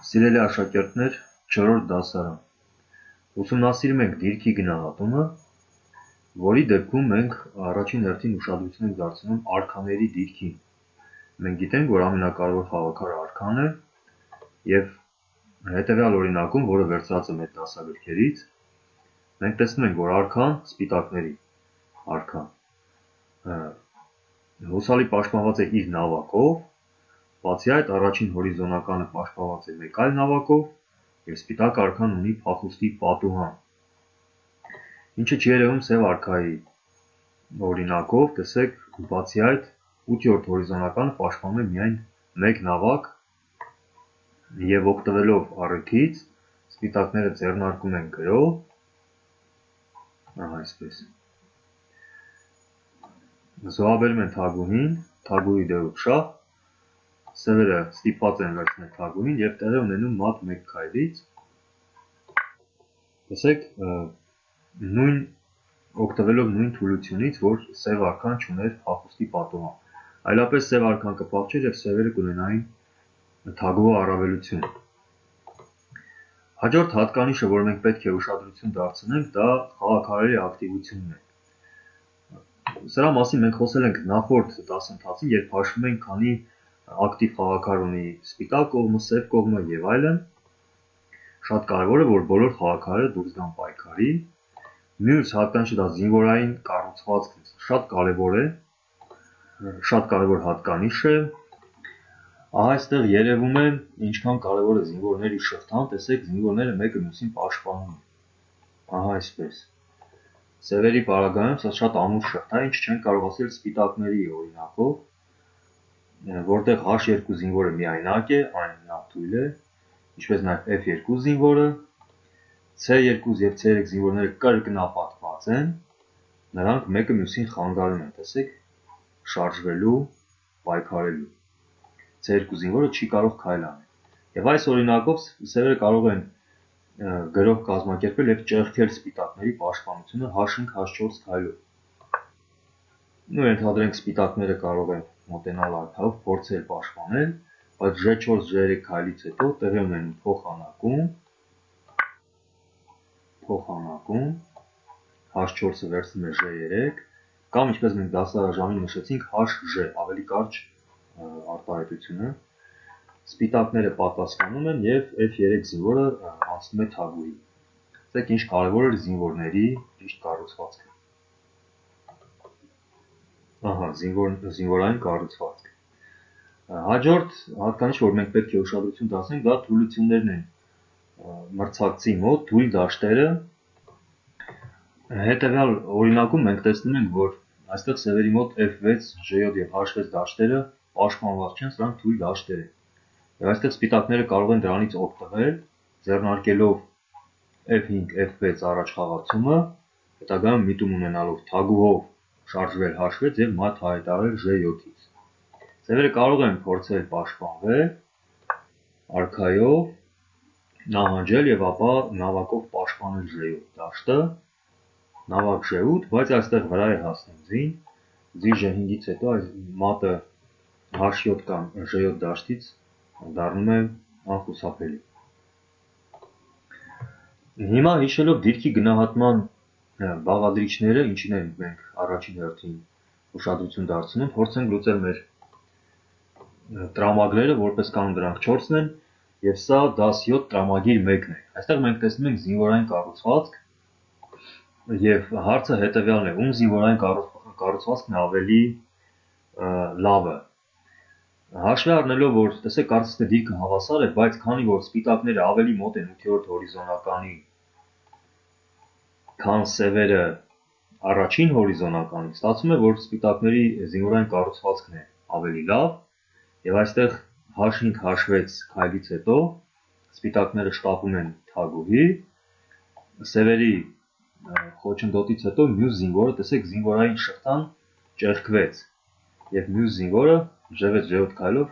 Սիրելի աշակերտներ, 4-րդ դասարան։ Ուսումնասիրում ենք դիրքի գնահատումը, որի դեպքում մենք առաջին հերթին ուշադրություն ենք դարձնում արքաների դիրքին։ Մենք գիտենք, որ ամենակարևոր խաղաքարը արքան է, և հետևյալ օրինակում, որը վերցրած է մեր դասագրքերից, մենք տեսնում ենք, որ արքան սպիտակների արքան հուսալի պաշտպանված է իր նավակով, բացի այդ առաջին հորիզոնականը պաշտպանված է մեկ այլ նավակով, և սպիտակ արքան ունի փախուստի պատուհան, ինչը չի երևում սև արքայի օրինակով, տեսեք, բացի այդ 8-րդ հորիզոնականը պաշտպանում է միայն մեկ նավակ, և օգտվելով առիթից սպիտակները ձեռնարկում են գրով, այսպես, զոհաբերում են թագուհին, թագուհի դեղով շահ, սևերը ստիպված են վերցնել թագուհին և տեղի ունենում մատ մեկ քայլից, տեսեք, օգտվելով նույն թուլությունից, որ սև արքան չուներ փախուստի պատուհան, այլապես սև արքան կփախչեր և սևերը կունենային թագուհու առավելություն։ Հաջորդ հատկանիշը, որ մենք պետք է ուշադրություն դարձնենք, դա խաղաքարերի ակտիվությունն է։ Սրա մասին մենք խոսել ենք նախորդ դասընթացին, երբ հաշվում ենք քանի ակտիվ խաղաքար ունի սպիտակ կողմը, սև կողմը և այլն։ Շատ կարևոր է, որ բոլոր խաղաքարերը դուրս գան պայքարի։ Մյուս հատկանիշը դա զինվորային կառուցվածքն է, շատ կարևոր հատկանիշ է։ Ահա այստեղ երևում է ինչքան կարևոր է զինվորների շղթան, տեսեք, զինվորները մեկը մյուսին պաշտպանում են։ Ահա այսպես։ Սևերի պարագայում սա շատ ամուր շղթա, ինչ չեն կարող ասել սպիտակների օրինակով, որտեղ H2 զինվորը միայնակ է, այն նավթույլ է, ինչպես նաև F2 զինվորը, C2 և C3 զինվորները կրկնապատկված են, նրանք մեկը մյուսին խանգարում են, տեսեք, շարժվելու, պայքարելու։ C2 զինվորը չի կարող քայլ անել։ Եվ այս օրինակով սևերը կարող են գրոհ կազմակերպել և ճեղքել սպիտակների պաշտպանությունը H5, H4 քայլով։ Ու ենթադրենք սպիտակները կարող են մոտենալ արքայով, փորձել պաշտպանել, բայց G4, G3 քայլից հետո տեղի ունեն փոխանակում, H4-ը վերցնում է G3, կամ ինչպես մենք դասաժամին նշեցինք, HG, ավելի կարճ արտահայտությունը, սպիտակները պատասխանում են և F3 զինվորը անցնում է թագուհի։ Տեսեք ինչ կարևոր է զինվորների ճիշտ կառուցվածքը։ Ահա, զինվորային կառուցվածք։ Հաջորդ հատկանիշ, որ մենք պետք է ուշադրություն դարձնենք, դա թուլություններն են մրցակցի մոտ, թույլ դաշտերը։ Հետևյալ օրինակում մենք տեսնում ենք, որ այստեղ սևերի մոտ F6, G7 և H6 դաշտերը պաշտպանված չեն, սրանք թույլ դաշտեր են։ Եվ այստեղ սպիտակները կարող են դրանից օգտվել, ձեռնարկելով F5, F6 առաջ խաղացումը, հետագայում միտում ունենալով թագուհով շարժվել H6 և մատ հայտարարել G7-ից։ Սևերը կարող են փորձել պաշտպանվել արքայով, նահանջել և ապա նավակով պաշտպանել G7 դաշտը, նավակ G8, բայց այստեղ վրա է հասնում ձին, ձի G5-ից հետո այս մատը H7 կամ G7 դաշտից դառնում է անխուսափելի։ Հիմա հիշելով դիրքի գնահատման բաղադրիչները, ինչին ենք մենք առաջին հերթին ուշադրություն դարձնում, փորձենք լուծել մեր տրամագները, որպես կանոն դրանք 4-ն են, և սա 17 տրամագիր 1-ն է։ Այստեղ մենք տեսնում ենք զինվորային կառուցվածք, և հարցը հետևյալն է, ում զինվորային կառուցվածքն է ավելի լավը։ Հաշվի առնելով, որ տեսեք կարծես թե դիրքը հավասար է, բայց քանի որ սպիտակները ավելի մոտ են 8-րդ հորիզոնականի, քան սևերը առաջին հորիզոնականի, ստացվում է, որ սպիտակների զինվորային կառուցվածքն է ավելի լավ, և այստեղ H5, H6 քայլից հետո սպիտակները շտապում են թագուհի, սևերի խոչընդոտից հետո մյուս զինվորը, տեսեք, զինվորային շղթան ճեղքվեց, և մյուս զինվորը G6, G7 քայլով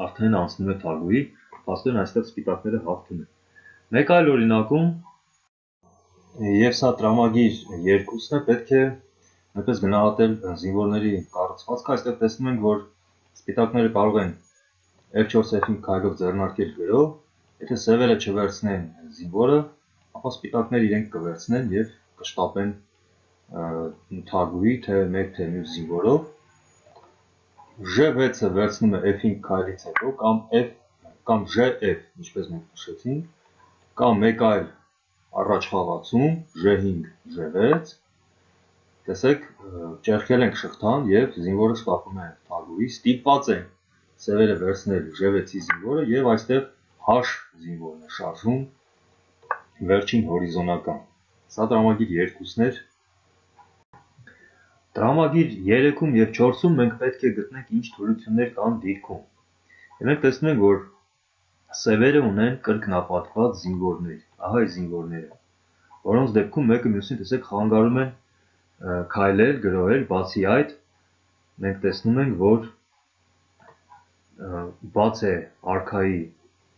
արդեն անցնում է թագուհի, փաստորեն այստեղ սպիտակները հաղթում են։ Մեկ այլ օրինակում, և սա տրամագիր 2-ն է, պետք է նույնպես գնահատել զինվորների կառուցվածքը, այստեղ տեսնում ենք, որ սպիտակները կարող են F4, F5 քայլով ձեռնարկել գրոհ, Եթե սևերը չվերցնեն զինվորը, ապա սպիտակները իրենք կվերցնեն և կշտապեն թագուհի թե մեկ թե մյուս զինվորով։ G6-ը վերցնում է F5 քայլից հետո կամ G-F, ինչպես մենք նշեցինք, կամ մեկ այլ առաջ խաղացում G5, G6, տեսեք, ճեղքել ենք շղթան և զինվորը շտապում է թագուհի, ստիպված են սևերը վերցնել G6-ի զինվորը և այստեղ H զինվորն է շարժում վերջին հորիզոնական։ Սա տրամագիր 2-ն էր։ Տրամագիր 3-ում և 4-ում մենք պետք է գտնենք ինչ թուլություններ կան դիրքում։ Եվ մենք տեսնում ենք, որ սևերը ունեն կրկնապատկված զինվորներ, ահա այս զինվորները, որոնց դեպքում մեկը մյուսին տեսեք խանգարում են քայլել, գրոհել, բացի այդ մենք տեսնում ենք, որ բաց է արքայի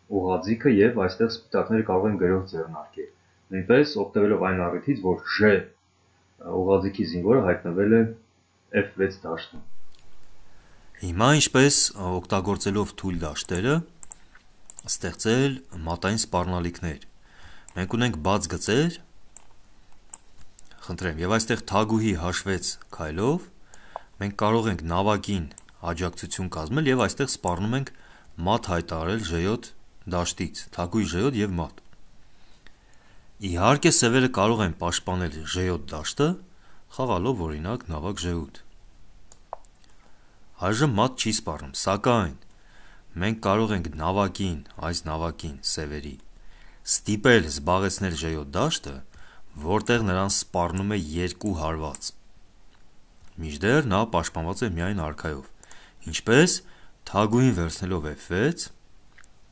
ուղղաձիգը և այստեղ սպիտակները կարող են գրոհ ձեռնարկել։ Նույնպես օգտվելով այն առիթից, որ Ž ուղղաձիգի զինվորը հայտնվել է F6 դաշտում։ Հիմա ինչպես օգտագործելով թույլ դաշտերը ստեղծել մատային սպառնալիքներ։ Մենք ունենք բաց գծեր, խնդրեմ, եւ այստեղ թագուհի H6 քայլով մենք կարող ենք նավակին աջակցություն կազմել եւ այստեղ սպառնում ենք մատ հայտարարել J7 դաշտից, թագուհի J7 եւ մատ։ Իհարկե սևերը կարող են պաշտպանել J7 դաշտը, խաղալով օրինակ նավակ J8։ Այժմ մատ չի սպառնում, սակայն մենք կարող ենք նավակին, այս նավակին սևերի ստիպել զբաղեցնել J7 դաշտը, որտեղ նրան սպառնում է 2 հարված։ Մինչդեռ նա պաշտպանված է միայն արքայով։ Ինչպես թագուհին վերցնելով F6,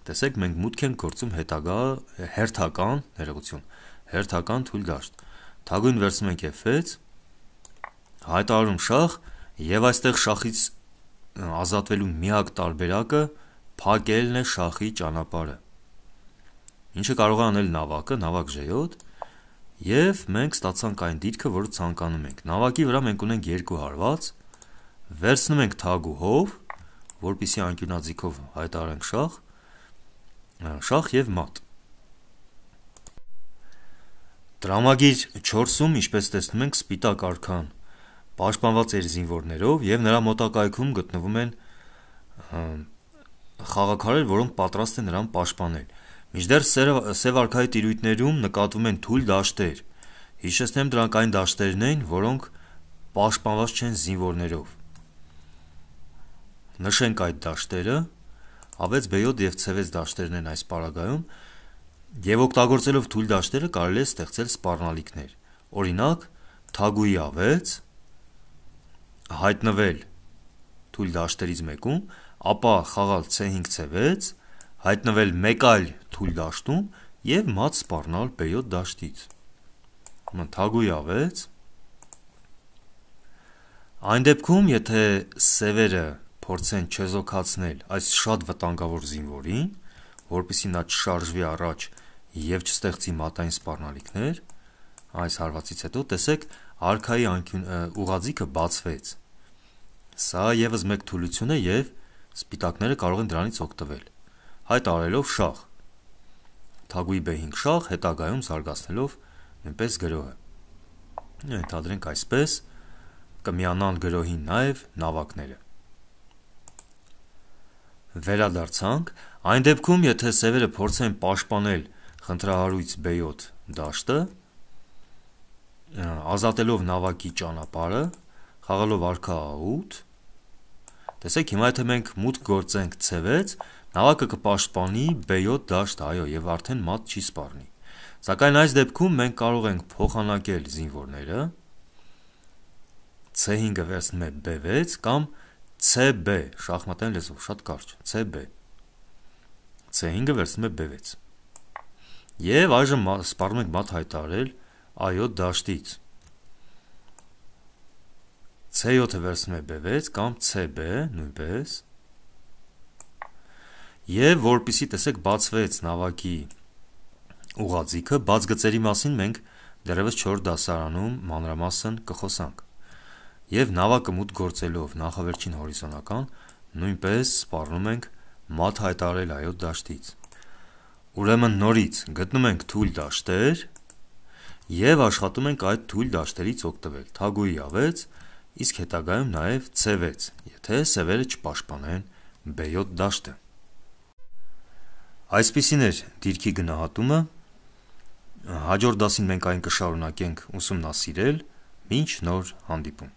տեսեք մենք մուտք ենք գործում հերթական թույլ դաշտ։ Թագուհին վերցնում ենք F6, հայտարարում շախ եւ այստեղ շախից ազատվելու միակ տարբերակը փակելն է շախի ճանապարհը։ Ինչը կարող է անել նավակը, նավակ J7, եւ մենք ստացանք այն դիրքը, որը ցանկանում ենք։ Նավակի վրա մենք ունենք 2 հարված, վերցնում ենք թագուհով, որպեսզի անկյունաձիգով հայտարարենք շախ եւ մատ։ Տրամագիր 4-ում, ինչպես տեսնում ենք, սպիտակ արքան պաշտպանված է իր զինվորներով եւ նրա մոտակայքում գտնվում են խաղաքարեր, որոնք պատրաստ են նրան պաշտպանել։ Մինչդեռ սև արքայի տիրույթներում նկատվում են թույլ դաշտեր։ Հիշեցնեմ, դրանք այն դաշտերն են, որոնք պաշտպանված չեն զինվորներով։ Նշենք այդ դաշտերը, A6, B7 եւ C6 դաշտերն են այս պարագայում, եւ օգտագործելով թույլ դաշտերը կարելի է ստեղծել սպառնալիքներ։ Օրինակ, թագուհի A6 հայտնվել թույլ դաշտերից մեկում, ապա խաղալ C5, C6, հայտնվել մեկ այլ թույլ դաշտում եւ մատ սպառնալ B7 դաշտից։ Թագուհի A6։ Այն դեպքում, եթե սևերը փորձեն չեզոքացնել այս շատ վտանգավոր զինվորին, որպեսզի նա չշարժվի առաջ եւ չստեղծի մատային սպառնալիքներ, այս հարվածից հետո տեսեք արքայի ուղղաձիգը բացվեց։ Սա եւս մեկ թուլություն է եւ սպիտակները կարող են դրանից օգտվել, հայտարարելով շախ։ Թագուհի B5 շախ, հետագայում զարգացնելով նույնպես գրոհը։ Ենթադրենք այսպես կմիանան գրոհին նաեւ նավակները։ Վերադարձանք, այն դեպքում, եթե սևերը փորձեն պաշտպանել խնդրահարույց B7 դաշտը, ազատելով նավակի ճանապարհը, խաղալով արքա A8, տեսեք հիմա եթե մենք մուտք գործենք C6, նավակը կպաշտպանի B7 դաշտ, այո, եւ արդեն մատ չի սպառնի։ Սակայն այս դեպքում մենք կարող ենք փոխանակել զինվորները, C5-ը վերցնում է B6 կամ CB, շախմատային լեզվով շատ կարճ, CB, C5-ը վերցնում է B6։ Եվ այժմ սպառնում ենք մատ հայտարարել A7 դաշտից։ C7-ը վերցնում է B6 կամ CB, նույնպես։ Եվ որպեսզի տեսեք բացվեց նավակի ուղղաձիգը, բաց գծերի մասին մենք դեռևս 4 դասարանում մանրամասն կխոսանք։ Եվ նավակը մուտք գործելով նախավերջին հորիզոնական, նույնպես սպառնում ենք մատ հայտարարել A7 դաշտից։ Ուրեմն նորից գտնում ենք թույլ դաշտեր և աշխատում ենք այդ թույլ դաշտերից օգտվել թագուհի A6, իսկ հետագայում նաև C6, եթե սևերը չպաշտպանեն B7 դաշտը։ Այսպիսին էր դիրքի գնահատումը, հաջորդ դասին մենք այն կշարունակենք ուսումնասիրել, մինչ նոր հանդիպում։